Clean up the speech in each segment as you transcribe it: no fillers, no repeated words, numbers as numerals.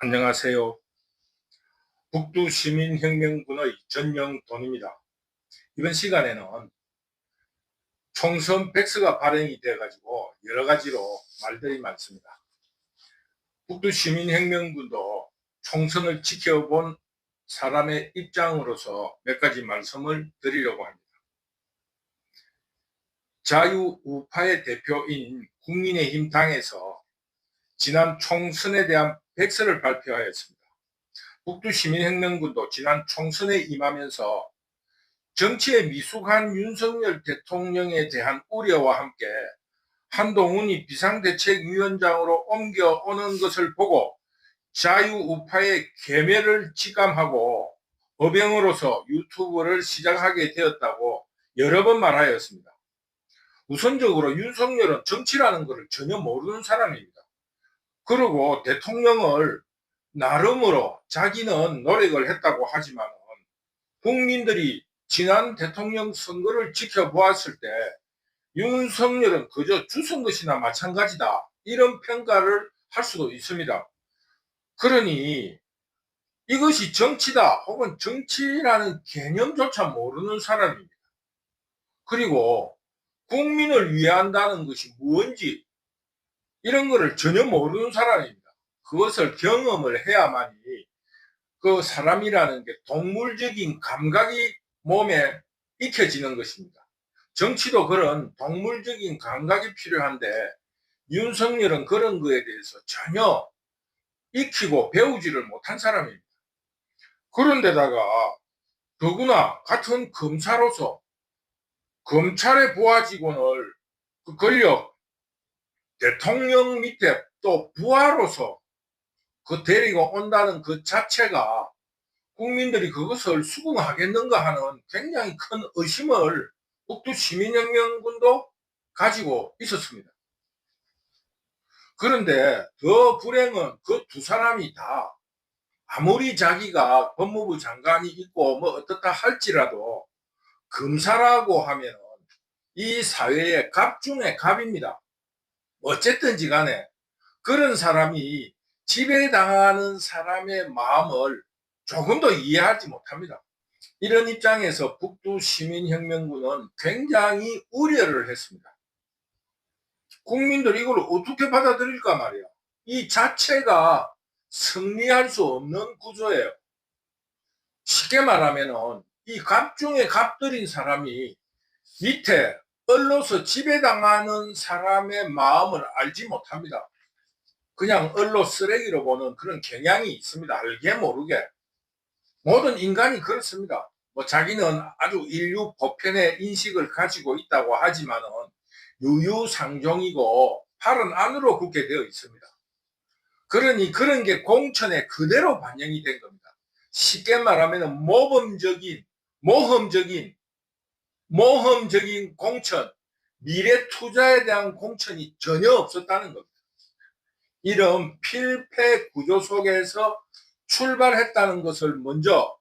안녕하세요. 북두시민혁명군의 전영돈입니다. 이번 시간에는 총선 백서가 발행이 돼가지고 여러 가지로 말들이 많습니다. 북두시민혁명군도 총선을 지켜본 사람의 입장으로서 몇 가지 말씀을 드리려고 합니다. 자유우파의 대표인 국민의힘 당에서 지난 총선에 대한 백서를 발표하였습니다. 북두시민혁명군도 지난 총선에 임하면서 정치에 미숙한 윤석열 대통령에 대한 우려와 함께 한동훈이 비상대책위원장으로 옮겨오는 것을 보고 자유우파의 괴멸을 직감하고 어병으로서 유튜브를 시작하게 되었다고 여러 번 말하였습니다. 우선적으로 윤석열은 정치라는 것을 전혀 모르는 사람입니다. 그리고 대통령을 나름으로 자기는 노력을 했다고 하지만 국민들이 지난 대통령 선거를 지켜보았을 때 윤석열은 그저 주선 것이나 마찬가지다, 이런 평가를 할 수도 있습니다. 그러니 이것이 정치다 혹은 정치라는 개념조차 모르는 사람입니다. 그리고 국민을 위한다는 것이 무엇인지 이런 거를 전혀 모르는 사람입니다. 그것을 경험을 해야만이 그 사람이라는 게 동물적인 감각이 몸에 익혀지는 것입니다. 정치도 그런 동물적인 감각이 필요한데 윤석열은 그런 거에 대해서 전혀 익히고 배우지를 못한 사람입니다. 그런데다가 더구나 같은 검사로서 검찰의 부하 직원을 그 권력 대통령 밑에 또 부하로서 그 데리고 온다는 그 자체가 국민들이 그것을 수긍하겠는가 하는 굉장히 큰 의심을 북두시민혁명군도 가지고 있었습니다. 그런데 더 불행은 그 두 사람이 다 아무리 자기가 법무부 장관이 있고 뭐 어떻다 할지라도 검사라고 하면 이 사회의 갑 중의 갑입니다. 어쨌든지 간에 그런 사람이 지배당하는 사람의 마음을 조금도 이해하지 못합니다. 이런 입장에서 북두시민혁명군은 굉장히 우려를 했습니다. 국민들이 이걸 어떻게 받아들일까 말이야. 이 자체가 승리할 수 없는 구조예요. 쉽게 말하면 이 갑 중에 갑들인 사람이 밑에 얼로서 지배당하는 사람의 마음을 알지 못합니다. 그냥 얼로 쓰레기로 보는 그런 경향이 있습니다. 알게 모르게. 모든 인간이 그렇습니다. 뭐 자기는 아주 인류 보편의 인식을 가지고 있다고 하지만은 유유상종이고 팔은 안으로 굽게 되어 있습니다. 그러니 그런 게 공천에 그대로 반영이 된 겁니다. 쉽게 말하면 모험적인 공천, 미래 투자에 대한 공천이 전혀 없었다는 겁니다. 이런 필패 구조 속에서 출발했다는 것을 먼저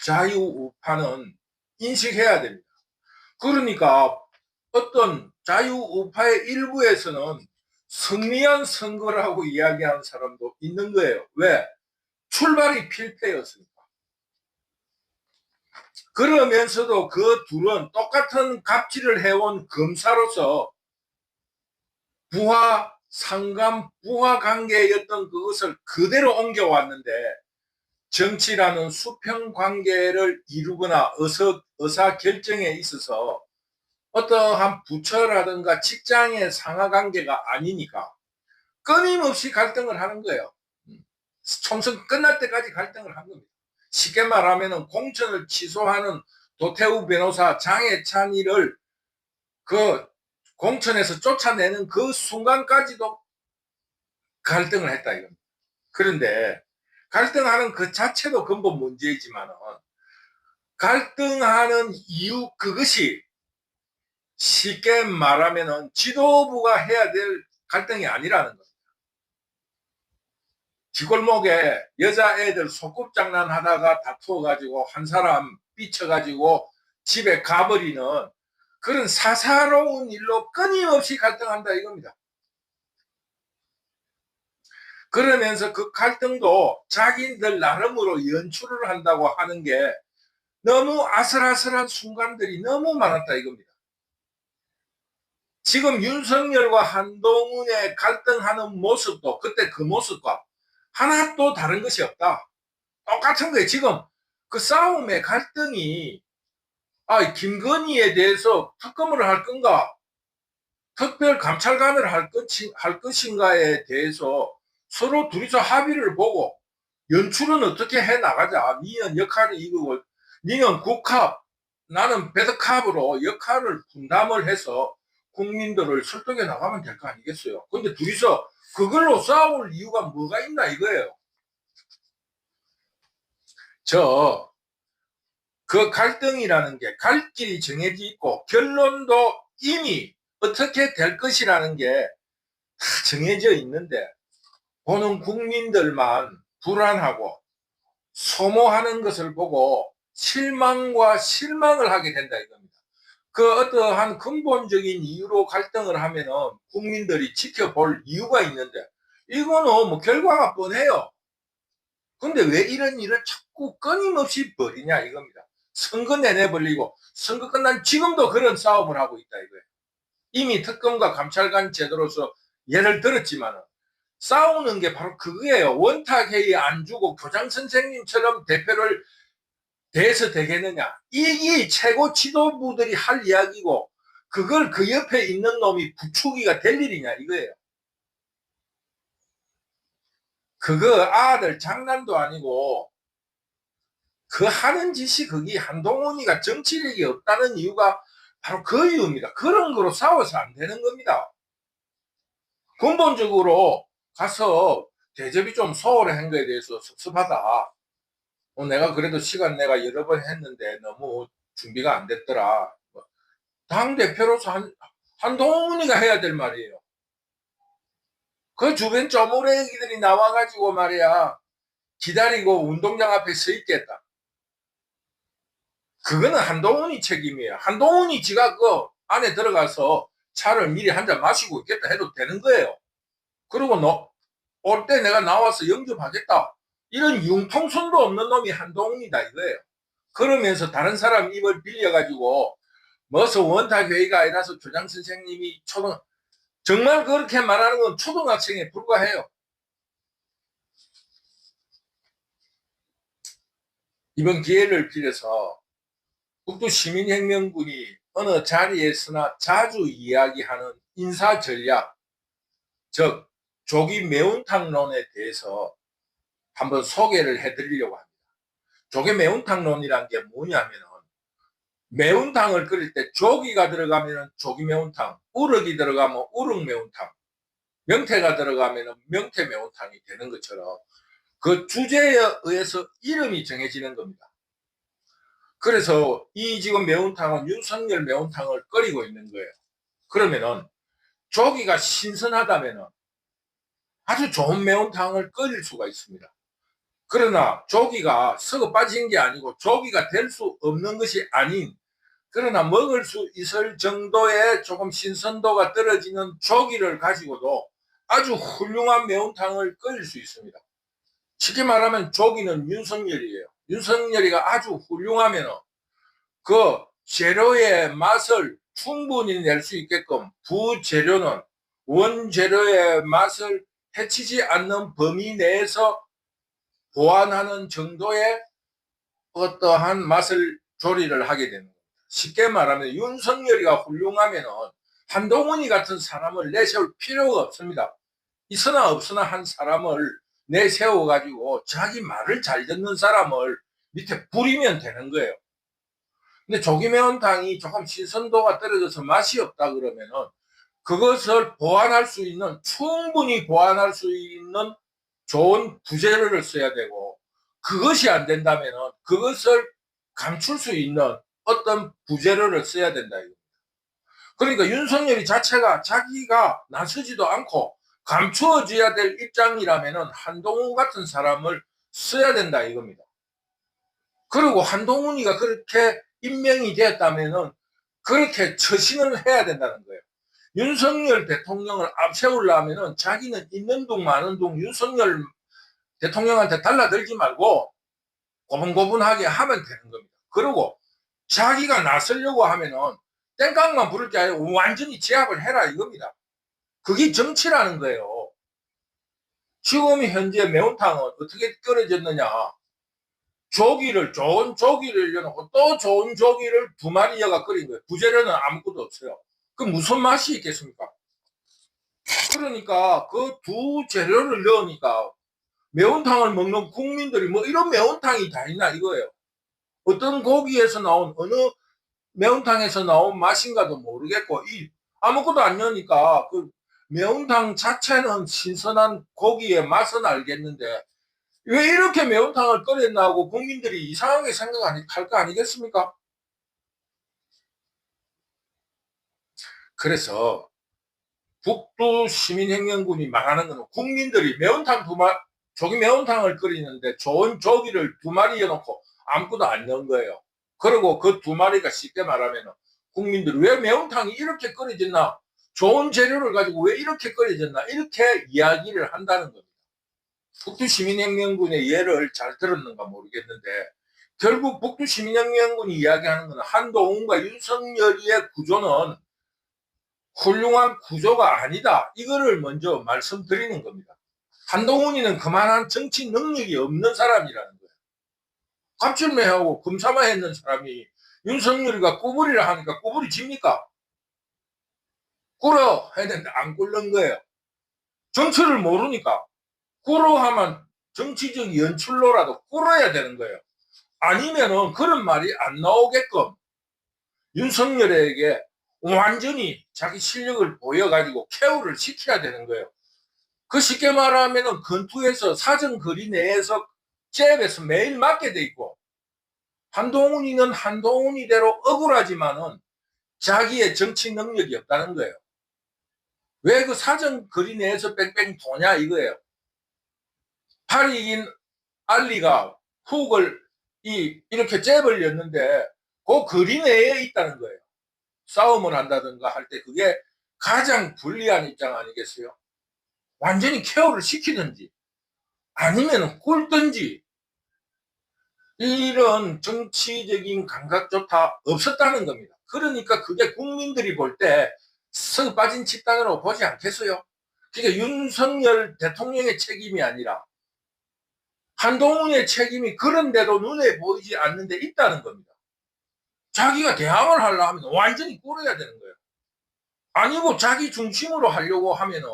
자유우파는 인식해야 됩니다. 그러니까 어떤 자유우파의 일부에서는 승리한 선거라고 이야기하는 사람도 있는 거예요. 왜? 출발이 필패였으니까. 그러면서도 그 둘은 똑같은 갑질을 해온 검사로서 부하, 상감, 부하 관계였던 그것을 그대로 옮겨왔는데 정치라는 수평 관계를 이루거나 의사결정에 있어서 어떠한 부처라든가 직장의 상하관계가 아니니까 끊임없이 갈등을 하는 거예요. 총선 끝날 때까지 갈등을 한 겁니다. 쉽게 말하면 공천을 취소하는 도태우 변호사 장해찬이를 그 공천에서 쫓아내는 그 순간까지도 갈등을 했다 이겁니다. 그런데 갈등하는 그 자체도 근본 문제이지만 갈등하는 이유 그것이 쉽게 말하면 지도부가 해야 될 갈등이 아니라는 겁니다. 뒷골목에 여자애들 소꿉장난 하다가 다투어가지고 한 사람 삐쳐가지고 집에 가버리는 그런 사사로운 일로 끊임없이 갈등한다 이겁니다. 그러면서 그 갈등도 자기들 나름으로 연출을 한다고 하는 게 너무 아슬아슬한 순간들이 너무 많았다 이겁니다. 지금 윤석열과 한동훈의 갈등하는 모습도 그때 그 모습과 하나도 다른 것이 없다. 똑같은 거예요. 지금 그 싸움의 갈등이 김건희에 대해서 특검을 할 건가 특별감찰관을 할 것인가에 대해서 서로 둘이서 합의를 보고 연출은 어떻게 해 나가자. 니는 역할이 이거고 니는 국합 나는 배드캅으로 역할을 분담을 해서 국민들을 설득해 나가면 될 거 아니겠어요. 근데 둘이서 그걸로 싸울 이유가 뭐가 있나 이거예요. 그 갈등이라는 게 갈 길이 정해져 있고 결론도 이미 어떻게 될 것이라는 게 정해져 있는데 보는 국민들만 불안하고 소모하는 것을 보고 실망과 실망을 하게 된다 이겁니다. 그 어떠한 근본적인 이유로 갈등을 하면은 국민들이 지켜볼 이유가 있는데 이거는 뭐 결과가 뻔해요. 근데 왜 이런 일을 자꾸 끊임없이 벌이냐 이겁니다. 선거 내내 벌리고 선거 끝난 지금도 그런 싸움을 하고 있다 이거예요. 이미 특검과 감찰관 제도로서 예를 들었지만 싸우는 게 바로 그거예요. 원탁회의 안 주고 교장 선생님처럼 대표를 대해서 되겠느냐. 이 최고 지도부들이 할 이야기고 그걸 그 옆에 있는 놈이 부추기가 될 일이냐 이거예요. 그거 아들 장난도 아니고 그 하는 짓이 그게 한동훈이가 정치력이 없다는 이유가 바로 그 이유입니다. 그런 거로 싸워서 안 되는 겁니다. 근본적으로 가서 대접이 좀 소홀한 거에 대해서 섭섭하다. 내가 그래도 시간 내가 여러 번 했는데 너무 준비가 안 됐더라. 당대표로서 한동훈이가 해야 될 말이에요. 그 주변 쪼무레기들이 나와가지고 말이야 기다리고 운동장 앞에 서 있겠다. 그거는 한동훈이 책임이에요. 한동훈이 지가 그 안에 들어가서 차를 미리 한 잔 마시고 있겠다 해도 되는 거예요. 그리고 올 때 내가 나와서 영접하겠다. 이런 융통성도 없는 놈이 한동훈이다 이거예요. 그러면서 다른 사람 입을 빌려가지고 무슨 원탁회의가 아니라서 교장 선생님이 정말 그렇게 말하는 건 초등학생에 불과해요. 이번 기회를 빌려서 국토시민혁명군이 어느 자리에서나 자주 이야기하는 인사전략, 즉 조기 매운탕론에 대해서 한번 소개를 해드리려고 합니다. 조기 매운탕론이란 게 뭐냐면 매운탕을 끓일 때 조기가 들어가면 조기 매운탕, 우럭이 들어가면 우럭 매운탕, 명태가 들어가면 명태 매운탕이 되는 것처럼 그 주제에 의해서 이름이 정해지는 겁니다. 그래서 이 지금 매운탕은 윤석열 매운탕을 끓이고 있는 거예요. 그러면은 조기가 신선하다면은 아주 좋은 매운탕을 끓일 수가 있습니다. 그러나 조기가 썩어 빠진 게 아니고 조기가 될 수 없는 것이 아닌 그러나 먹을 수 있을 정도의 조금 신선도가 떨어지는 조기를 가지고도 아주 훌륭한 매운탕을 끓일 수 있습니다. 쉽게 말하면 조기는 윤석열이에요. 윤석열이가 아주 훌륭하면 그 재료의 맛을 충분히 낼 수 있게끔 부재료는 원재료의 맛을 해치지 않는 범위 내에서 보완하는 정도의 어떠한 맛을 조리를 하게 되는 겁니다. 쉽게 말하면 윤석열이가 훌륭하면 한동훈이 같은 사람을 내세울 필요가 없습니다. 있으나 없으나 한 사람을 내세워가지고 자기 말을 잘 듣는 사람을 밑에 부리면 되는 거예요. 근데 조기 매운탕이 조금 신선도가 떨어져서 맛이 없다 그러면은 그것을 보완할 수 있는 충분히 보완할 수 있는 좋은 부재료를 써야 되고 그것이 안 된다면은 그것을 감출 수 있는 어떤 부재료를 써야 된다. 그러니까 윤석열이 자체가 자기가 나서지도 않고 감추어져야 될 입장이라면은 한동훈 같은 사람을 써야 된다 이겁니다. 그리고 한동훈이가 그렇게 임명이 되었다면은 그렇게 처신을 해야 된다는 거예요. 윤석열 대통령을 앞세우려면은 자기는 있는 둥 마는 둥 윤석열 대통령한테 달라들지 말고 고분고분하게 하면 되는 겁니다. 그리고 자기가 나서려고 하면은 땡깡만 부를 게 아니라 완전히 제압을 해라 이겁니다. 그게 정치라는 거예요. 지금 현재 매운탕은 어떻게 끓여졌느냐. 좋은 조기를 넣고 또 좋은 조기를 두 마리 여가 끓인 거예요. 부재료는 아무것도 없어요. 그 무슨 맛이 있겠습니까? 그러니까 그 두 재료를 넣으니까 매운탕을 먹는 국민들이 뭐 이런 매운탕이 다 있나 이거예요. 어떤 고기에서 나온 어느 매운탕에서 나온 맛인가도 모르겠고 아무것도 안 넣으니까 그 매운탕 자체는 신선한 고기의 맛은 알겠는데 왜 이렇게 매운탕을 끓였나 하고 국민들이 이상하게 생각할 거 아니겠습니까? 그래서 북두 시민혁명군이 말하는 것은 국민들이 조기 매운탕을 끓이는데 좋은 조기를 두 마리 넣어놓고 아무것도 안 넣은 거예요. 그리고 그 두 마리가 쉽게 말하면 국민들이 왜 매운탕이 이렇게 끓여졌나? 좋은 재료를 가지고 왜 이렇게 끓여졌나? 이렇게 이야기를 한다는 겁니다. 북두 시민혁명군의 예를 잘 들었는가 모르겠는데 결국 북두 시민혁명군이 이야기하는 것은 한동훈과 윤석열의 구조는 훌륭한 구조가 아니다. 이거를 먼저 말씀드리는 겁니다. 한동훈이는 그만한 정치 능력이 없는 사람이라는 거예요. 갑질매하고 금사마 했는 사람이 윤석열이가 꾸불이라 하니까 꾸불이 집니까? 꿇어 했는데 안 꿇는 거예요. 정치를 모르니까 꿇어 하면 정치적 연출로라도 꿇어야 되는 거예요. 아니면은 그런 말이 안 나오게끔 윤석열에게 완전히 자기 실력을 보여가지고 케어를 시켜야 되는 거예요. 그 쉽게 말하면은 건투에서 사정 거리 내에서 잽에서 매일 맞게 돼 있고 한동훈이는 한동훈이대로 억울하지만은 자기의 정치 능력이 없다는 거예요. 왜 그 사정 거리 내에서 뺑뺑 도냐 이거예요. 팔이 긴 알리가 훅을 이렇게 잽을 였는데 그 거리 내에 있다는 거예요. 싸움을 한다든가 할 때 그게 가장 불리한 입장 아니겠어요? 완전히 케어를 시키든지 아니면 꿀든지 이런 정치적인 감각조차 없었다는 겁니다. 그러니까 그게 국민들이 볼 때 썩 빠진 집단으로 보지 않겠어요? 그러니까 윤석열 대통령의 책임이 아니라 한동훈의 책임이 그런데도 눈에 보이지 않는데 있다는 겁니다. 자기가 대항을 하려고 하면 완전히 꿇어야 되는 거예요. 아니고 자기 중심으로 하려고 하면은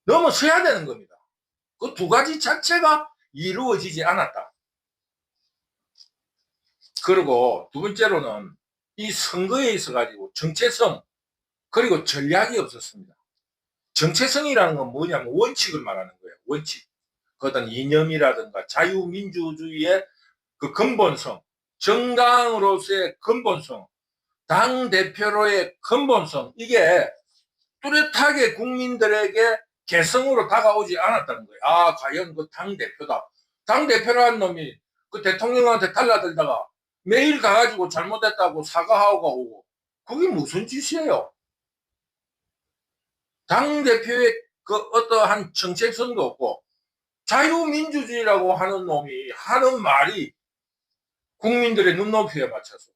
넘어서야 되는 겁니다. 그 두 가지 자체가 이루어지지 않았다. 그리고 두 번째로는 이 선거에 있어 가지고 정체성 그리고 전략이 없었습니다. 정체성이라는 건 뭐냐면 원칙을 말하는 거예요. 원칙. 그 어떤 이념이라든가 자유민주주의의 그 근본성, 정당으로서의 근본성, 당대표로의 근본성, 이게 뚜렷하게 국민들에게 개성으로 다가오지 않았다는 거예요. 아, 과연 그 당대표다. 당대표라는 놈이 그 대통령한테 달라들다가 매일 가가지고 잘못했다고 사과하고 오고, 그게 무슨 짓이에요? 당대표의 그 어떠한 정체성도 없고, 자유민주주의라고 하는 놈이 하는 말이 국민들의 눈높이에 맞춰서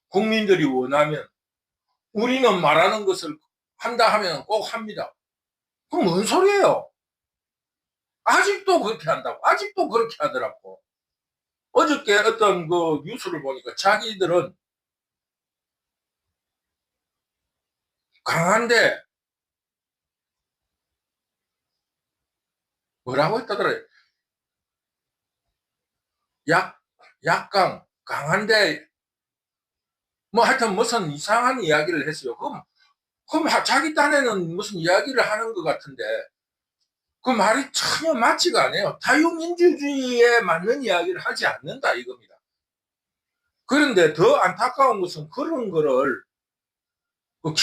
국민들이 원하면 우리는 말하는 것을 한다 하면 꼭 합니다. 그럼 뭔 소리예요? 아직도 그렇게 한다고. 아직도 그렇게 하더라고. 어저께 어떤 그 뉴스를 보니까 자기들은 강한데 뭐라고 했다더래. 약강, 강한데 뭐 하여튼 무슨 이상한 이야기를 했어요. 그럼 자기 딴에는 무슨 이야기를 하는 것 같은데 그 말이 전혀 맞지가 않아요. 자유민주주의에 맞는 이야기를 하지 않는다 이겁니다. 그런데 더 안타까운 것은 그런 거를 그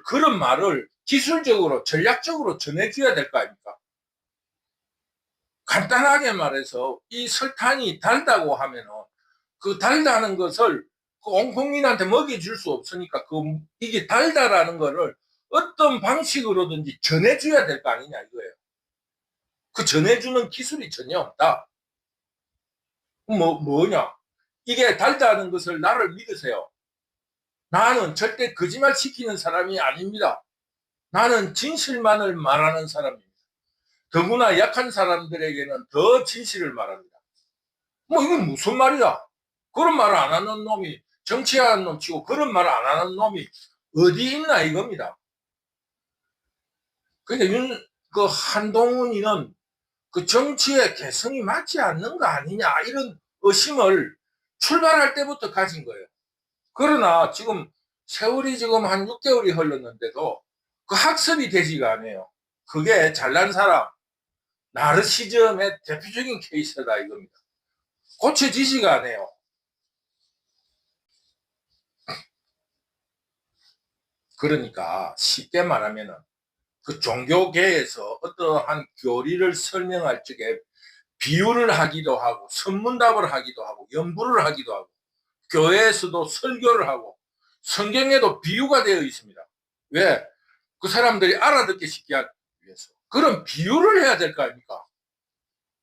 그런 말을 기술적으로 전략적으로 전해줘야 될 거 아닙니까? 간단하게 말해서 이 설탕이 달다고 하면은 그 달다는 것을 그 온 국민한테 먹여줄 수 없으니까 이게 달다라는 거를 어떤 방식으로든지 전해줘야 될 거 아니냐 이거예요. 그 전해주는 기술이 전혀 없다. 뭐냐? 이게 달다는 것을 나를 믿으세요. 나는 절대 거짓말 시키는 사람이 아닙니다. 나는 진실만을 말하는 사람입니다. 더구나 약한 사람들에게는 더 진실을 말합니다. 뭐 이건 무슨 말이야? 그런 말을 안 하는 놈이 정치하는 놈 치고 그런 말을 안 하는 놈이 어디 있나 이겁니다. 그러니까 그 한동훈이는 그 정치의 개성이 맞지 않는 거 아니냐 이런 의심을 출발할 때부터 가진 거예요. 그러나 지금 세월이 지금 한 6개월이 흘렀는데도 그 학습이 되지가 않아요. 그게 잘난 사람 나르시즘의 대표적인 케이스다 이겁니다. 고쳐지지가 않아요. 그러니까 쉽게 말하면은 그 종교계에서 어떠한 교리를 설명할 적에 비유를 하기도 하고 선문답을 하기도 하고 연부를 하기도 하고 교회에서도 설교를 하고 성경에도 비유가 되어 있습니다. 왜? 그 사람들이 알아듣기 쉽게 하기 위해서. 그런 비유를 해야 될 거 아닙니까?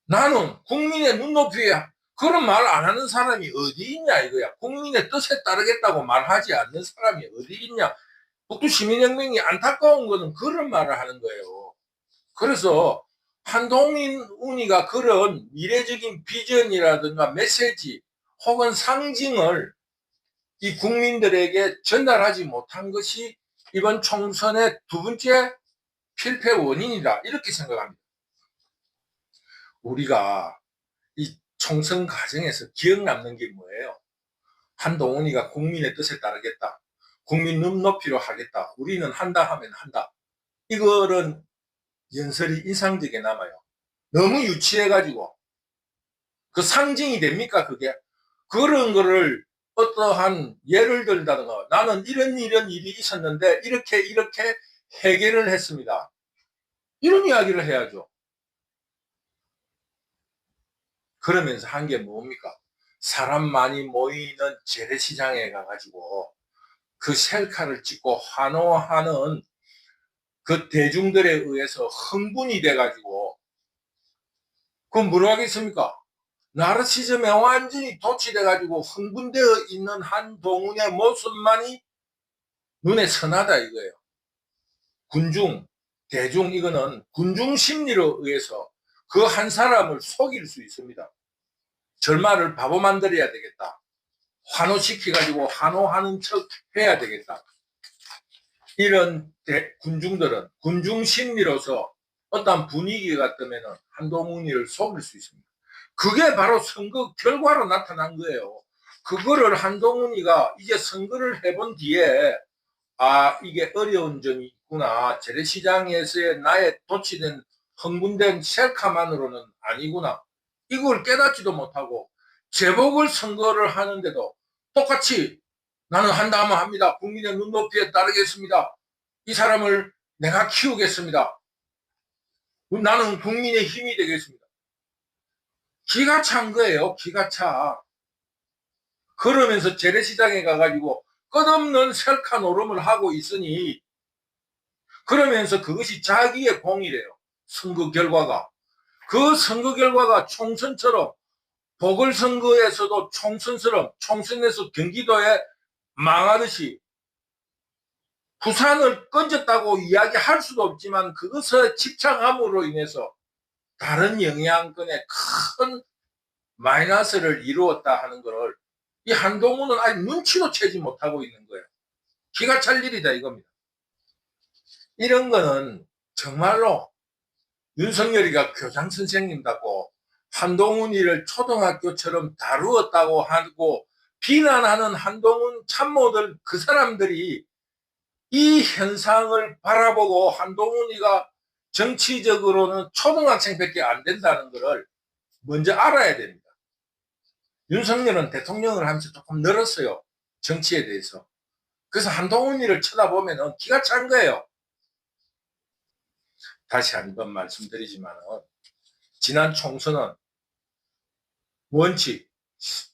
나는 국민의 눈높이에 그런 말 안 하는 사람이 어디 있냐 이거야. 국민의 뜻에 따르겠다고 말하지 않는 사람이 어디 있냐. 북두시민혁명이 안타까운 거는 그런 말을 하는 거예요. 그래서 한동훈이가 그런 미래적인 비전이라든가 메시지 혹은 상징을 이 국민들에게 전달하지 못한 것이 이번 총선의 두 번째 실패 원인이다 이렇게 생각합니다. 우리가 이 총선 과정에서 기억 남는 게 뭐예요? 한동훈이가 국민의 뜻에 따르겠다. 국민 눈높이로 하겠다. 우리는 한다 하면 한다. 이거는 연설이 인상적에 남아요. 너무 유치해가지고 그 상징이 됩니까 그게? 그런 거를 어떠한 예를 들다가 나는 이런 일이 있었는데 이렇게 해결을 했습니다. 이런 이야기를 해야죠. 그러면서 한 게 뭡니까? 사람 많이 모이는 재래시장에 가가지고 그 셀카를 찍고 환호하는 그 대중들에 의해서 흥분이 돼가지고 그럼 뭐라 하겠습니까? 나르시즘에 완전히 도취돼가지고 흥분되어 있는 한동훈의 모습만이 눈에 선하다 이거예요. 군중, 대중 이거는 군중 심리로 의해서 그 한 사람을 속일 수 있습니다. 절말을 바보 만들어야 되겠다. 환호시켜가지고 환호하는 척 해야 되겠다. 이런 군중들은 군중 심리로서 어떤 분위기가 뜨면 한동훈이를 속일 수 있습니다. 그게 바로 선거 결과로 나타난 거예요. 그거를 한동훈이가 이제 선거를 해본 뒤에 아 이게 어려운 점이 있구나. 재래시장에서의 나의 도취된 흥분된 셀카만으로는 아니구나. 이걸 깨닫지도 못하고 재보궐선거를 하는데도 똑같이 나는 한다 하면 합니다. 국민의 눈높이에 따르겠습니다. 이 사람을 내가 키우겠습니다. 나는 국민의 힘이 되겠습니다. 기가 찬 거예요. 기가 차. 그러면서 재래시장에 가가지고 끝없는 셀카 노름을 하고 있으니 그러면서 그것이 자기의 공이래요. 선거 결과가. 그 선거 결과가 총선처럼 보궐선거에서도 총선처럼 총선에서 경기도에 망하듯이 부산을 건졌다고 이야기할 수도 없지만 그것에 집착함으로 인해서 다른 영향권에 큰 마이너스를 이루었다 하는 것을 이 한동훈은 아직 눈치도 채지 못하고 있는 거예요. 기가 찰 일이다 이겁니다. 이런 거는 정말로 윤석열이가 교장 선생님답고 한동훈이를 초등학교처럼 다루었다고 하고 비난하는 한동훈 참모들 그 사람들이 이 현상을 바라보고 한동훈이가 정치적으로는 초등학생밖에 안 된다는 것을 먼저 알아야 됩니다. 윤석열은 대통령을 하면서 조금 늘었어요. 정치에 대해서. 그래서 한동훈이를 쳐다보면 기가 찬 거예요. 다시 한번 말씀드리지만 지난 총선은 원칙,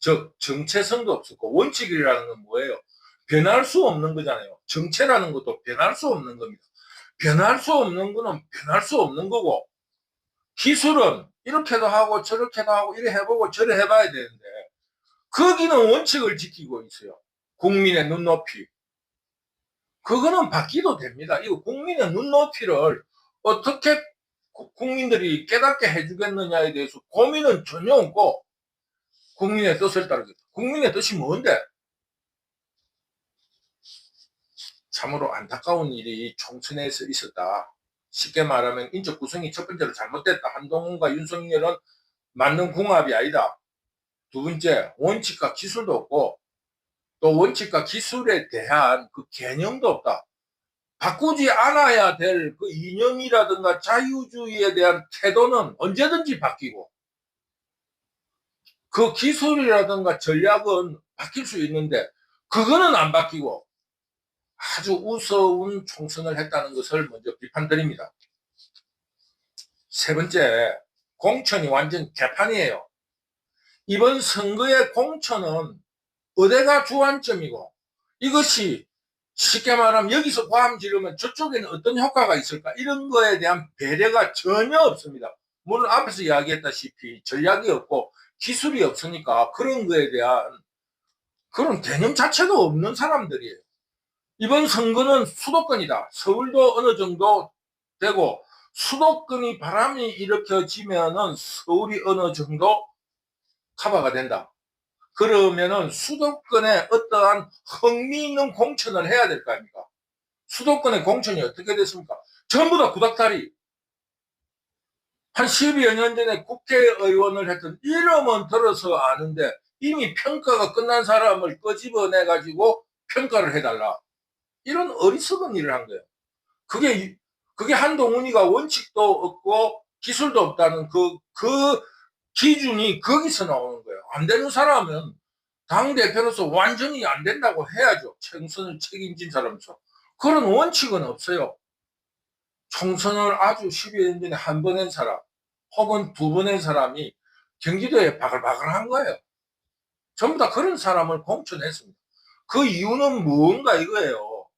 즉 정체성도 없었고 원칙이라는 건 뭐예요? 변할 수 없는 거잖아요. 정체라는 것도 변할 수 없는 겁니다. 변할 수 없는 거는 변할 수 없는 거고, 기술은 이렇게도 하고 저렇게도 하고 이래 해보고 저래 해봐야 되는데, 거기는 원칙을 지키고 있어요. 국민의 눈높이. 그거는 바뀌도 됩니다. 이거 국민의 눈높이를 어떻게 국민들이 깨닫게 해주겠느냐에 대해서 고민은 전혀 없고, 국민의 뜻을 따르겠다. 국민의 뜻이 뭔데? 참으로 안타까운 일이 총선에서 있었다. 쉽게 말하면 인적 구성이 첫 번째로 잘못됐다. 한동훈과 윤석열은 맞는 궁합이 아니다. 두 번째, 원칙과 기술도 없고, 또 원칙과 기술에 대한 그 개념도 없다. 바꾸지 않아야 될 그 이념이라든가 자유주의에 대한 태도는 언제든지 바뀌고, 그 기술이라든가 전략은 바뀔 수 있는데, 그거는 안 바뀌고, 아주 우스운 총선을 했다는 것을 먼저 비판드립니다. 세 번째, 공천이 완전 개판이에요. 이번 선거의 공천은 어디가 주안점이고, 이것이 쉽게 말하면 여기서 고함 지르면 저쪽에는 어떤 효과가 있을까, 이런 거에 대한 배려가 전혀 없습니다. 물론 앞에서 이야기했다시피 전략이 없고 기술이 없으니까 그런 거에 대한 그런 개념 자체도 없는 사람들이에요. 이번 선거는 수도권이다. 서울도 어느 정도 되고, 수도권이 바람이 일으켜지면은 서울이 어느 정도 커버가 된다. 그러면은 수도권에 어떠한 흥미있는 공천을 해야 될 거 아닙니까? 수도권의 공천이 어떻게 됐습니까? 전부 다 구닥다리. 한 10여 년 전에 국회의원을 했던 이름은 들어서 아는데 이미 평가가 끝난 사람을 끄집어내가지고 평가를 해달라. 이런 어리석은 일을 한 거예요. 그게 한동훈이가 원칙도 없고 기술도 없다는 그 기준이 거기서 나오는 거예요. 안 되는 사람은 당대표로서 완전히 안 된다고 해야죠. 총선을 책임진 사람으로서. 그런 원칙은 없어요. 총선을 아주 10여 년 전에 한 번 한 사람, 혹은 두 번 한 사람이 경기도에 바글바글한 거예요. 전부 다 그런 사람을 공천했습니다. 그 이유는 뭔가 이거예요.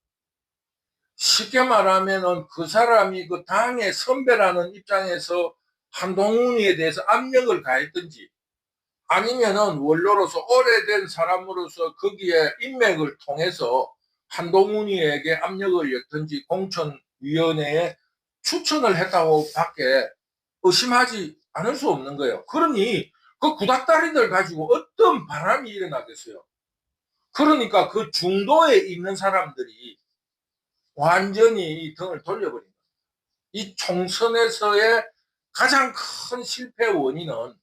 쉽게 말하면은 그 사람이 그 당의 선배라는 입장에서 한동훈에 대해서 압력을 가했든지, 아니면은 원로로서 오래된 사람으로서 거기에 인맥을 통해서 한동훈이에게 압력을 였든지 공천위원회에 추천을 했다고 밖에 의심하지 않을 수 없는 거예요. 그러니 그 구닥다리들 가지고 어떤 바람이 일어나겠어요. 그러니까 그 중도에 있는 사람들이 완전히 등을 돌려버린 거예요. 이 총선에서의 가장 큰 실패 원인은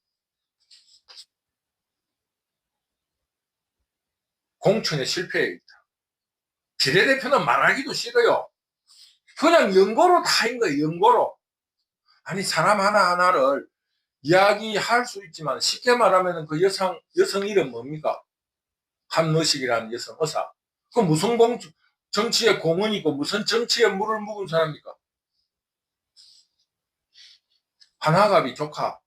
공천의 실패입니다. 비례대표는 말하기도 싫어요. 그냥 연고로 다인 거예요. 연고로. 아니, 사람 하나하나를 이야기할 수 있지만 쉽게 말하면 그 여성 이름 뭡니까? 한머식이라는 여성 의사. 그 무슨 정치의 공헌이고 무슨 정치에 물을 묵은 사람입니까? 하나갑이 조카.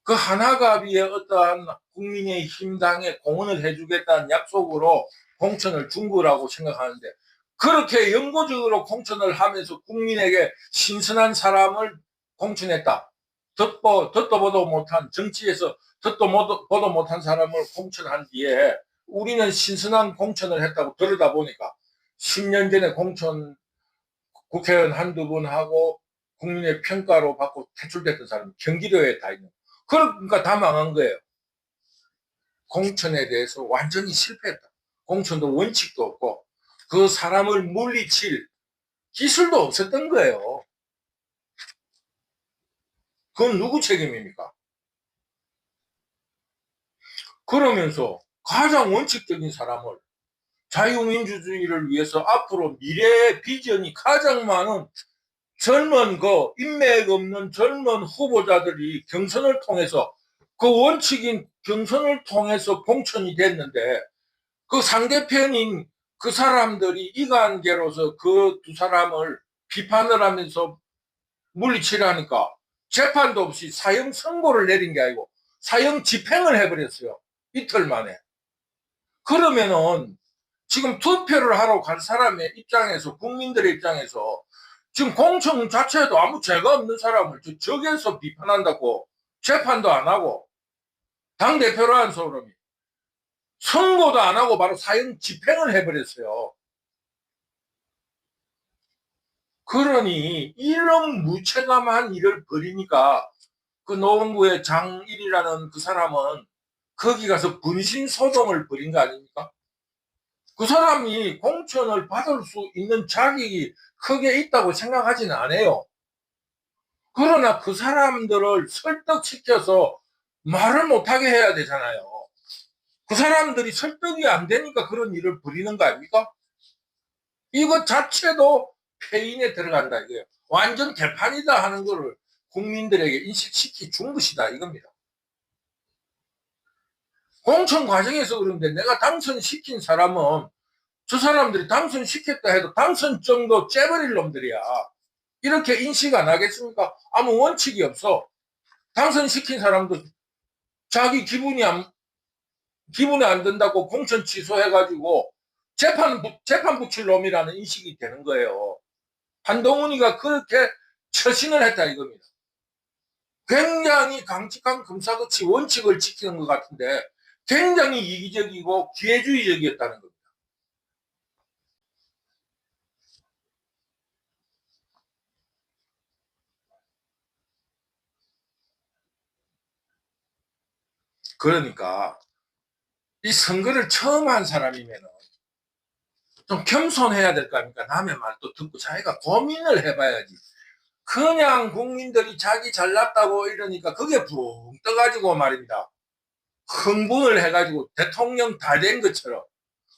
그 하나갑이의 어떠한 국민의힘 당에 공헌을 해주겠다는 약속으로 공천을 준 거라고 생각하는데, 그렇게 영구적으로 공천을 하면서 국민에게 신선한 사람을 공천했다. 듣도 보도 못한, 정치에서 듣도 보도 못한 사람을 공천한 뒤에 우리는 신선한 공천을 했다고 들으다 보니까 10년 전에 공천 국회의원 한두 번 하고 국민의 평가로 받고 퇴출됐던 사람이 경기도에 다 있는. 그러니까 다 망한 거예요. 공천에 대해서 완전히 실패했다. 공천도 원칙도 없고 그 사람을 물리칠 기술도 없었던 거예요. 그건 누구 책임입니까? 그러면서 가장 원칙적인 사람을, 자유민주주의를 위해서 앞으로 미래의 비전이 가장 많은 젊은 그 인맥 없는 젊은 후보자들이 경선을 통해서, 그 원칙인 경선을 통해서 공천이 됐는데, 그 상대편인 그 사람들이 이관계로서 그 두 사람을 비판을 하면서 물리치라니까 재판도 없이 사형 선고를 내린 게 아니고 사형 집행을 해버렸어요. 이틀 만에. 그러면은 지금 투표를 하러 갈 사람의 입장에서, 국민들의 입장에서 지금 공천 자체에도 아무 죄가 없는 사람을 저기에서 비판한다고 재판도 안 하고 당대표라는 사람이 선고도 안 하고 바로 사형 집행을 해버렸어요. 그러니 이런 무책임한 일을 벌이니까 그 노원구의 장일이라는 그 사람은 거기 가서 분신소동을 벌인 거 아닙니까? 그 사람이 공천을 받을 수 있는 자격이 크게 있다고 생각하지는 않아요. 그러나 그 사람들을 설득시켜서 말을 못하게 해야 되잖아요. 그 사람들이 설득이 안 되니까 그런 일을 벌이는 거 아닙니까? 이거 자체도 폐인에 들어간다 이거예요. 완전 개판이다 하는 거를 국민들에게 인식시키 준 것이다 이겁니다. 공천 과정에서 그런데 내가 당선시킨 사람은 저 사람들이 당선시켰다 해도 당선 정도 째버릴 놈들이야. 이렇게 인식 안 하겠습니까? 아무 원칙이 없어. 당선시킨 사람도 자기 기분에 안 든다고 공천 취소해가지고 재판 붙일 놈이라는 인식이 되는 거예요. 한동훈이가 그렇게 처신을 했다 이겁니다. 굉장히 강직한 검사같이 원칙을 지키는 것 같은데 굉장히 이기적이고 기회주의적이었다는 겁니다. 그러니까 이 선거를 처음 한 사람이면 좀 겸손해야 될 거 아닙니까? 남의 말도 듣고 자기가 고민을 해봐야지. 그냥 국민들이 자기 잘났다고 이러니까 그게 붕 떠가지고 말입니다. 흥분을 해가지고 대통령 다 된 것처럼.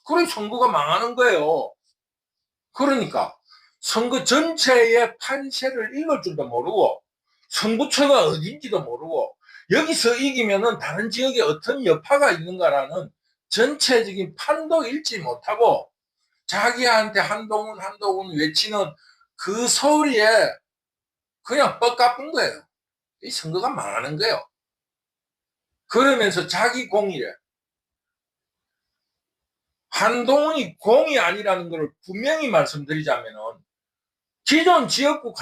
그럼 선거가 망하는 거예요. 그러니까 선거 전체의 판세를 읽을 줄도 모르고 선구처가 어딘지도 모르고 여기서 이기면은 다른 지역에 어떤 여파가 있는가라는 전체적인 판도 읽지 못하고 자기한테 한동훈 외치는 그 소리에 그냥 뻑가쁜 거예요. 이 선거가 망하는 거예요. 그러면서 자기 공이래. 한동훈이 공이 아니라는 걸 분명히 말씀드리자면은 기존 지역구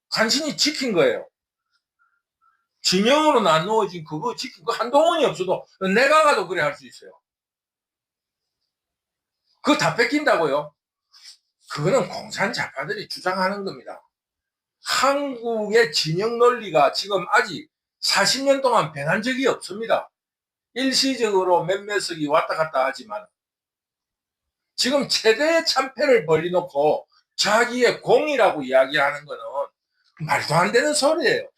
간신히 지킨 거예요. 진영으로 나누어진 그거 지킨 거 한동훈이 없어도 내가 가도 그래 할 수 있어요. 그거 다 뺏긴다고요? 그거는 공산자파들이 주장하는 겁니다. 한국의 진영 논리가 지금 아직 40년 동안 변한 적이 없습니다. 일시적으로 몇몇석이 왔다 갔다 하지만 지금 최대의 참패를 벌려놓고 자기의 공이라고 이야기하는 거는 말도 안 되는 소리예요.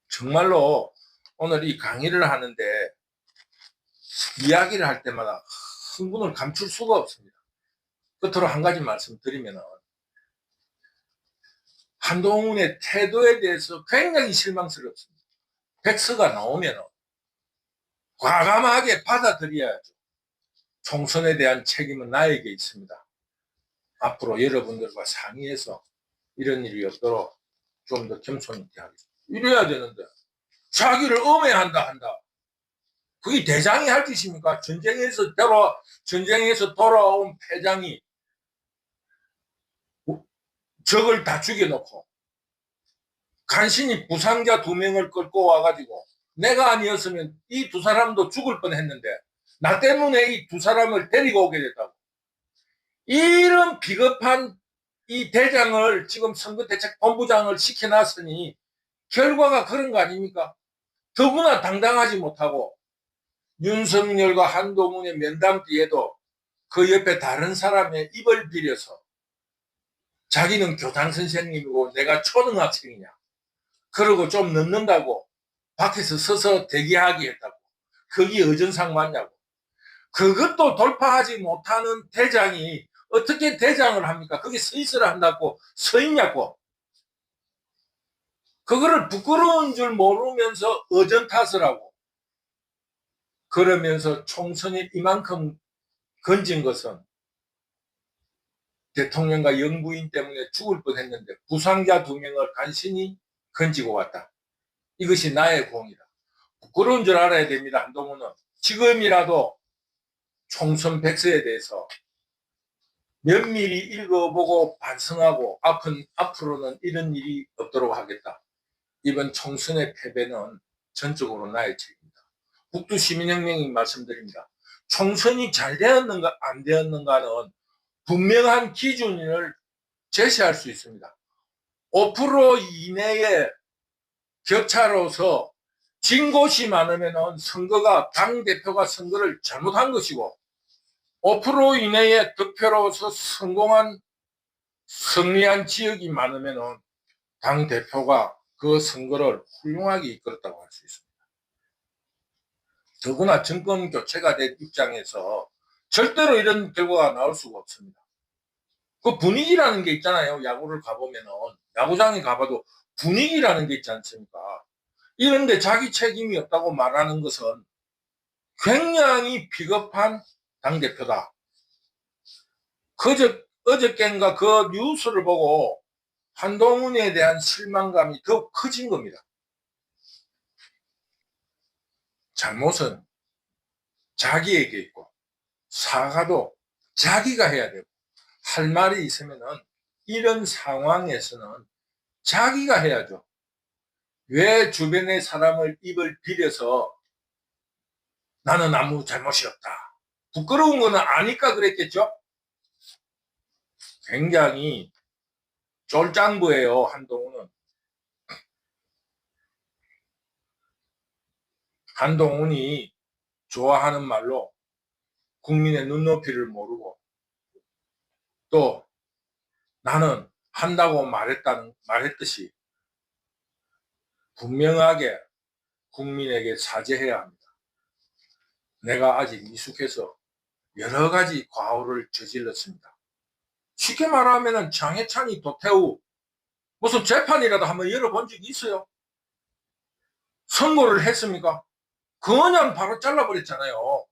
정말로 오늘 이 강의를 하는데 이야기를 할 때마다 흥분을 감출 수가 없습니다. 끝으로 한 가지 말씀드리면 한동훈의 태도에 대해서 굉장히 실망스럽습니다. 백서가 나오면 과감하게 받아들여야죠. 총선에 대한 책임은 나에게 있습니다. 앞으로 여러분들과 상의해서 이런 일이 없도록 좀 더 겸손 있게 하겠습니다. 이래야 되는데 자기를 엄해한다 한다. 그게 대장이 할 짓입니까? 전쟁에서 돌아온 패장이 적을 다 죽여놓고 간신히 부상자 2명을 끌고 와가지고 내가 아니었으면 이 2사람도 죽을 뻔했는데 나 때문에 이 2사람을 데리고 오게 됐다고. 이런 비겁한 이 대장을 지금 선거대책본부장을 시켜놨으니 결과가 그런 거 아닙니까? 더구나 당당하지 못하고 윤석열과 한동훈의 면담 뒤에도 그 옆에 다른 사람의 입을 빌려서 자기는 교장 선생님이고 내가 초등학생이냐 그러고 좀 늦는다고 밖에서 서서 대기하기 했다고 거기 의전상 맞냐고 그것도 돌파하지 못하는 대장이 어떻게 대장을 합니까? 거기 서 있으라 한다고 서 있냐고 그거를 부끄러운 줄 모르면서 의전 탓을 하고 그러면서 총선이 이만큼 건진 것은 대통령과 영부인 때문에 죽을 뻔했는데 부상자 2명을 간신히 건지고 왔다. 이것이 나의 공이다. 부끄러운 줄 알아야 됩니다. 한동훈은 지금이라도 총선 백서에 대해서 면밀히 읽어보고 반성하고 앞으로는 이런 일이 없도록 하겠다. 이번 총선의 패배는 전적으로 나의 책임이다. 북두시민혁명이 말씀드립니다. 총선이 잘 되었는가 안 되었는가는 분명한 기준을 제시할 수 있습니다. 5% 이내의 격차로서 진 곳이 많으면 선거가 당대표가 선거를 잘못한 것이고 5% 이내의 득표로서 성공한 승리한 지역이 많으면 당대표가 그 선거를 훌륭하게 이끌었다고 할 수 있습니다. 더구나 정권 교체가 된 입장에서 절대로 이런 결과가 나올 수가 없습니다. 그 분위기라는 게 있잖아요. 야구를 가보면은 야구장에 가봐도 분위기라는 게 있지 않습니까? 이런데 자기 책임이 없다고 말하는 것은 굉장히 비겁한 당대표다. 어저께인가 그 뉴스를 보고 한동훈에 대한 실망감이 더욱 커진 겁니다. 잘못은 자기에게 있고 사과도 자기가 해야 되고 할 말이 있으면은 이런 상황에서는 자기가 해야죠. 왜 주변의 사람을 입을 비려서 나는 아무 잘못이 없다. 부끄러운 거는 아니까 그랬겠죠? 굉장히 쫄짱부예요, 한동훈은. 한동훈이 좋아하는 말로 국민의 눈높이를 모르고 또 나는 한다고 말했듯이 분명하게 국민에게 사죄해야 합니다. 내가 아직 미숙해서 여러 가지 과오를 저질렀습니다. 쉽게 말하면 장해찬이 도태우 무슨 재판이라도 한번 열어본 적이 있어요? 선고를 했습니까? 그냥 바로 잘라버렸잖아요.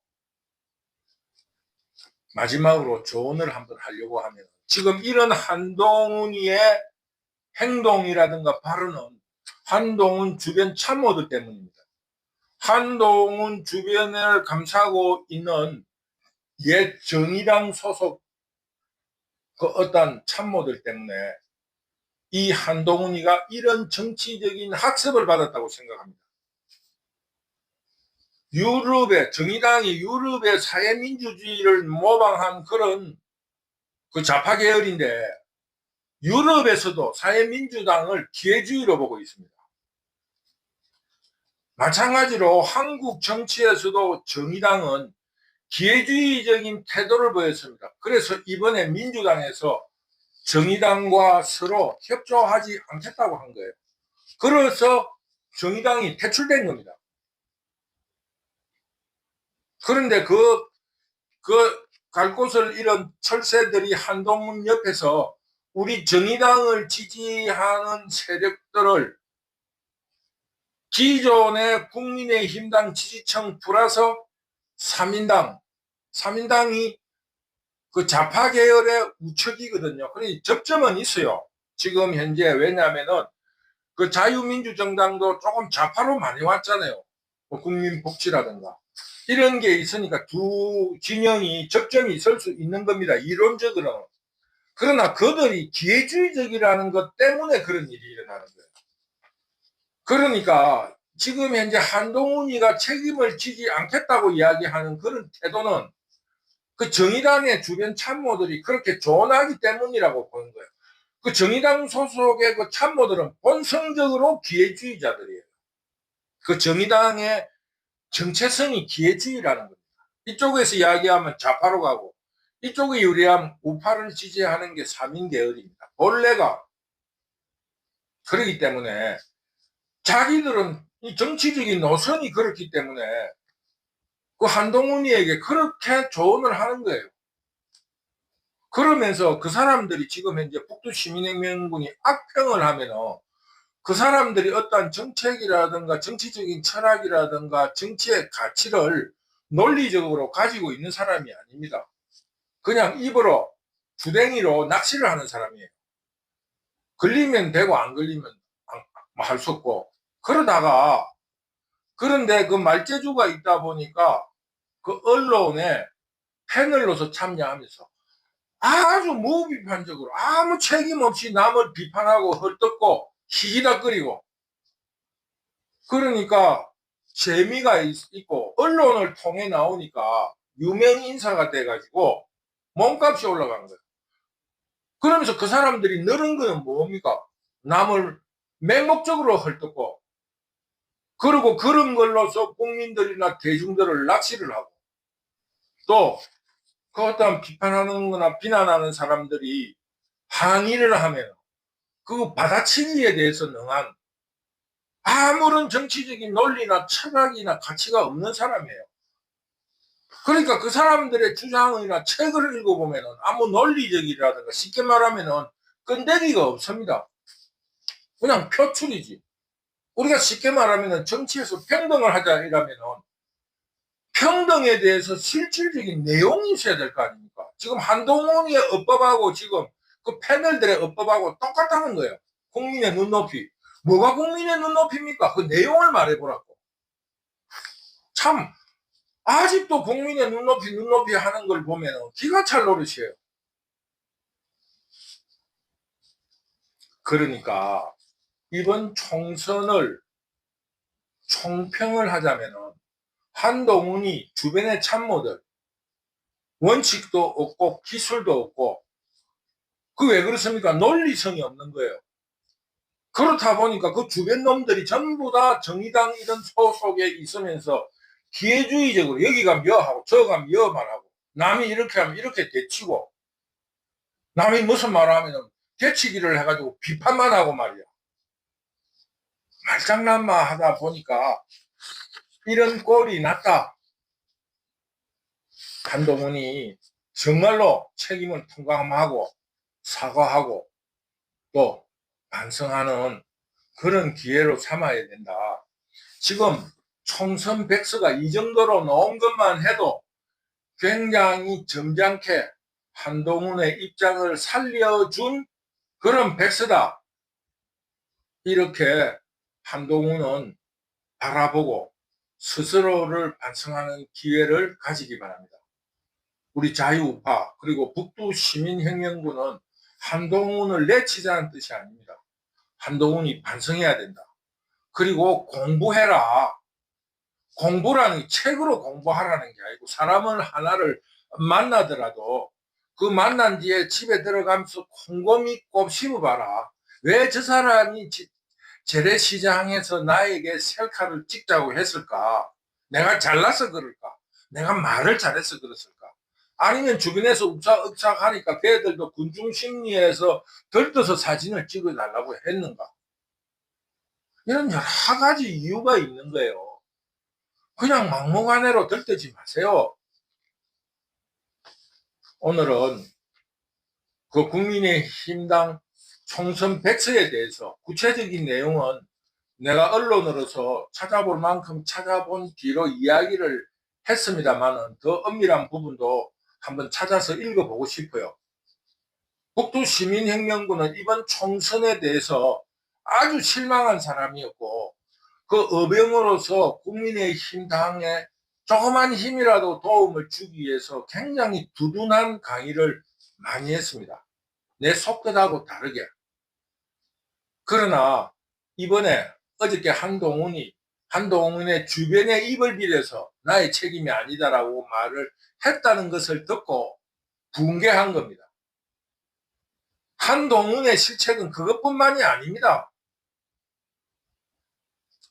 마지막으로 조언을 한번 하려고 하면 지금 이런 한동훈이의 행동이라든가 발언은 한동훈 주변 참모들 때문입니다. 한동훈 주변을 감싸고 있는 옛 정의당 소속 그 어떤 참모들 때문에 이 한동훈이가 이런 정치적인 학습을 받았다고 생각합니다. 정의당이 유럽의 사회민주주의를 모방한 그런 그 좌파 계열인데 유럽에서도 사회민주당을 기회주의로 보고 있습니다. 마찬가지로 한국 정치에서도 정의당은 기회주의적인 태도를 보였습니다. 그래서 이번에 민주당에서 정의당과 서로 협조하지 않겠다고 한 거예요. 그래서 정의당이 퇴출된 겁니다. 그런데 갈 곳을 잃은 철새들이 한동훈 옆에서 우리 정의당을 지지하는 세력들을 기존의 국민의힘당 지지층 플러스 3인당이 그 좌파 계열의 우측이거든요. 그러니 접점은 있어요. 지금 현재 왜냐하면은 그 자유민주정당도 조금 좌파로 많이 왔잖아요. 뭐 국민복지라든가 이런 게 있으니까 두 진영이 접점이 있을 수 있는 겁니다. 이론적으로는. 그러나 그들이 기회주의적이라는 것 때문에 그런 일이 일어나는 거예요. 그러니까 지금 현재 한동훈이가 책임을 지지 않겠다고 이야기하는 그런 태도는 그 정의당의 주변 참모들이 그렇게 조언하기 때문이라고 보는 거예요. 그 정의당 소속의 그 참모들은 본성적으로 기회주의자들이에요. 그 정의당의 정체성이 기회주의라는 겁니다. 이쪽에서 이야기하면 좌파로 가고 이쪽에 유리하면 우파를 지지하는 게 3인 계열입니다. 본래가. 그렇기 때문에 자기들은 이 정치적인 노선이 그렇기 때문에 그 한동훈이에게 그렇게 조언을 하는 거예요. 그러면서 그 사람들이 지금 현재 북두시민혁명군이 악평을 하면은 그 사람들이 어떤 정책이라든가 정치적인 철학이라든가 정치의 가치를 논리적으로 가지고 있는 사람이 아닙니다. 그냥 입으로 주댕이로 낚시를 하는 사람이에요. 걸리면 되고 안 걸리면 할 수 없고 그런데 그 말재주가 있다 보니까 그 언론에 패널로서 참여하면서 아주 무비판적으로 아무 책임 없이 남을 비판하고 헐뜯고 시기닥거리고, 그러니까 재미가 있고 언론을 통해 나오니까 유명 인사가 돼가지고 몸값이 올라간 거예요. 그러면서 그 사람들이 늘은 거는 뭡니까? 남을 맹목적으로 헐뜯고, 그리고 그런 걸로서 국민들이나 대중들을 낚시를 하고, 또 그 어떤 비판하는 거나 비난하는 사람들이 항의를 하면 그 받아치기에 대해서 능한 아무런 정치적인 논리나 철학이나 가치가 없는 사람이에요. 그러니까 그 사람들의 주장이나 책을 읽어보면 아무 논리적이라든가 쉽게 말하면 끈데기가 없습니다. 그냥 표출이지. 우리가 쉽게 말하면 정치에서 평등을 하자 이러면 평등에 대해서 실질적인 내용이 있어야 될 거 아닙니까? 지금 한동훈의 업법하고 지금 그 패널들의 업법하고 똑같다는 거예요. 국민의 눈높이. 뭐가 국민의 눈높이입니까? 그 내용을 말해보라고. 참 아직도 국민의 눈높이 하는 걸 보면 기가 찰 노릇이에요. 그러니까 이번 총선을 총평을 하자면 한동훈이 주변의 참모들 원칙도 없고 기술도 없고, 그 왜 그렇습니까? 논리성이 없는 거예요. 그렇다 보니까 그 주변 놈들이 전부 다 정의당 이런 소속에 있으면서 기회주의적으로 여기 가면 여하고 저 가면 여 말하고, 남이 이렇게 하면 이렇게 대치고, 남이 무슨 말을 하면 대치기를 해가지고 비판만 하고 말이야. 말장난만 하다 보니까 이런 꼴이 났다. 한동훈이 정말로 책임을 통감하고 사과하고 또 반성하는 그런 기회로 삼아야 된다. 지금 총선 백서가 이 정도로 나온 것만 해도 굉장히 점잖게 한동훈의 입장을 살려준 그런 백서다. 이렇게 한동훈은 바라보고 스스로를 반성하는 기회를 가지기 바랍니다. 우리 자유우파 그리고 북두시민혁명군은 한동훈을 내치자는 뜻이 아닙니다. 한동훈이 반성해야 된다. 그리고 공부해라. 공부라는 게 책으로 공부하라는 게 아니고, 사람을 하나를 만나더라도 그 만난 뒤에 집에 들어가면서 곰곰이 곱씹어봐라. 왜 저 사람이 재래시장에서 나에게 셀카를 찍자고 했을까? 내가 잘나서 그럴까? 내가 말을 잘해서 그랬을까? 아니면 주변에서 욱삭욱삭 하니까 걔들도 군중심리에서 들떠서 사진을 찍어달라고 했는가? 이런 여러 가지 이유가 있는 거예요. 그냥 막무가내로 들뜨지 마세요. 오늘은 그 국민의힘당 총선 백서에 대해서 구체적인 내용은 내가 언론으로서 찾아볼 만큼 찾아본 뒤로 이야기를 했습니다만, 더 엄밀한 부분도 한번 찾아서 읽어보고 싶어요. 북두시민혁명군은 이번 총선에 대해서 아주 실망한 사람이었고, 그 어병으로서 국민의힘 당에 조그만 힘이라도 도움을 주기 위해서 굉장히 두둔한 강의를 많이 했습니다. 내 속뜻하고 다르게. 그러나 이번에 어저께 한동훈의 주변에 입을 빌려서 나의 책임이 아니다라고 말을 했다는 것을 듣고 붕괴한 겁니다. 한동훈의 실책은 그것뿐만이 아닙니다.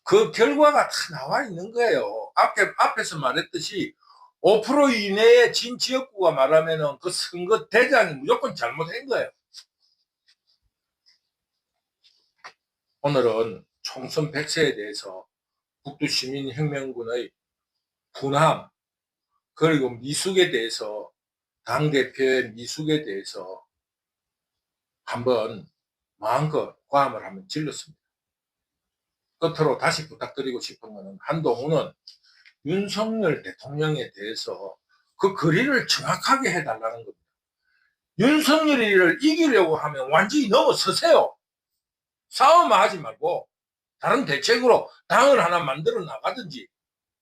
그 결과가 다 나와 있는 거예요. 앞에서 말했듯이 5% 이내에 진 지역구가 말하면 그 선거 대장이 무조건 잘못한 거예요. 오늘은 총선 백서에 대해서 북두시민혁명군의 분함, 그리고 미숙에 대해서, 당대표의 미숙에 대해서 한번 마음껏 고함을 한번 질렀습니다. 끝으로 다시 부탁드리고 싶은 것은, 한동훈은 윤석열 대통령에 대해서 그 거리를 정확하게 해달라는 겁니다. 윤석열이를 이기려고 하면 완전히 넘어서세요. 싸움하지 말고 다른 대책으로 당을 하나 만들어 나가든지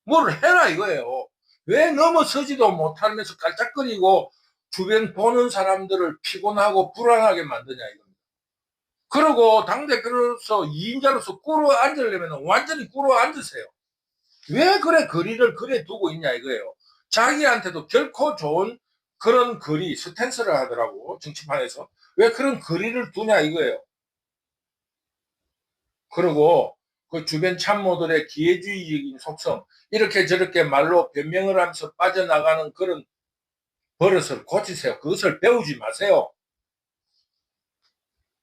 뭘 해라 이거예요. 왜 넘어서지도 못하면서 깔짝거리고 주변 보는 사람들을 피곤하고 불안하게 만드냐 이겁니다. 그리고 당대표로서 2인자로서 꿇어 앉으려면 완전히 꿇어 앉으세요. 왜 그래 거리를 그래 두고 있냐 이거예요. 자기한테도 결코 좋은 그런 거리 스탠스를 하더라고 정치판에서. 왜 그런 거리를 두냐 이거예요. 그리고 그 주변 참모들의 기회주의적인 속성 이렇게 저렇게 말로 변명을 하면서 빠져나가는 그런 버릇을 고치세요. 그것을 배우지 마세요.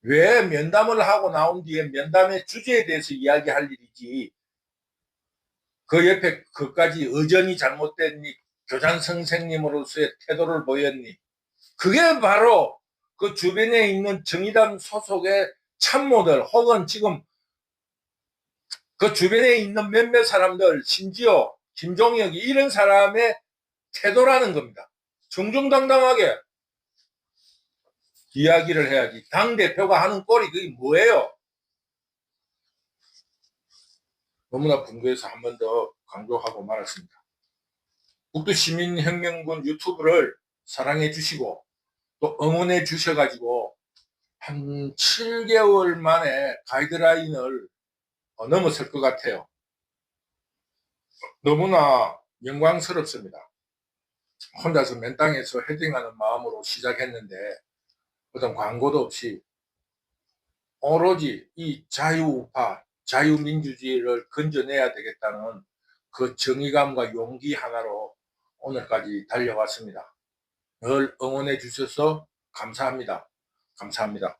왜 면담을 하고 나온 뒤에 면담의 주제에 대해서 이야기할 일이지 그 옆에 그까지 의전이 잘못됐니 교장 선생님으로서의 태도를 보였니 그게 바로 그 주변에 있는 정의당 소속의 참모들 혹은 지금 그 주변에 있는 몇몇 사람들 심지어 김종혁이 이런 사람의 태도라는 겁니다. 정정당당하게 이야기를 해야지. 당대표가 하는 꼴이 그게 뭐예요? 너무나 분노해서 한 번 더 강조하고 말았습니다. 북두시민혁명군 유튜브를 사랑해 주시고 또 응원해 주셔가지고 한 7개월 만에 가이드라인을 넘어설 것 같아요. 너무나 영광스럽습니다. 혼자서 맨땅에서 헤딩하는 마음으로 시작했는데 어떤 광고도 없이 오로지 이 자유우파, 자유민주주의를 건져내야 되겠다는 그 정의감과 용기 하나로 오늘까지 달려왔습니다. 늘 응원해 주셔서 감사합니다. 감사합니다.